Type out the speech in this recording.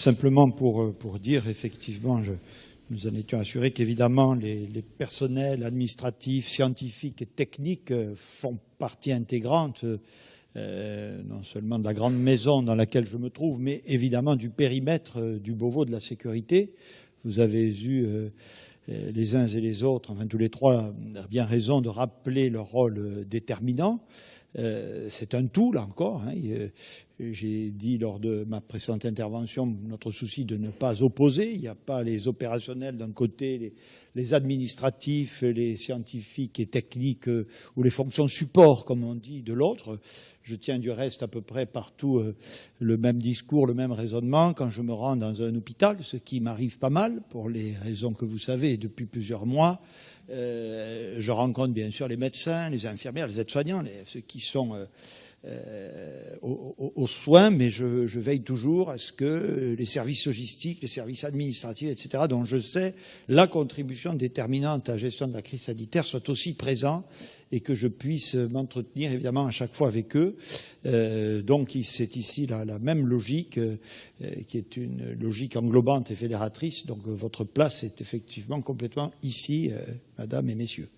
simplement pour dire, effectivement, nous en étions assurés qu'évidemment les personnels administratifs, scientifiques et techniques font partie intégrante non seulement de la grande maison dans laquelle je me trouve, mais évidemment du périmètre du Beauvau de la sécurité. Vous avez eu les uns et les autres, enfin tous les trois, bien raison de rappeler leur rôle déterminant. C'est un tout, là encore. J'ai dit lors de ma précédente intervention notre souci de ne pas opposer. Il n'y a pas les opérationnels d'un côté, les administratifs, les scientifiques et techniques ou les fonctions support, comme on dit, de l'autre. Je tiens du reste à peu près partout le même discours, le même raisonnement quand je me rends dans un hôpital, ce qui m'arrive pas mal pour les raisons que vous savez depuis plusieurs mois. Je rencontre bien sûr les médecins, les infirmières, les aides-soignants, ceux qui sont aux soins, mais je veille toujours à ce que les services logistiques, les services administratifs, etc., dont je sais la contribution déterminante à la gestion de la crise sanitaire, soient aussi présents et que je puisse m'entretenir évidemment à chaque fois avec eux. Donc c'est ici la même logique qui est une logique englobante et fédératrice. Donc votre place est effectivement complètement ici, mesdames et messieurs.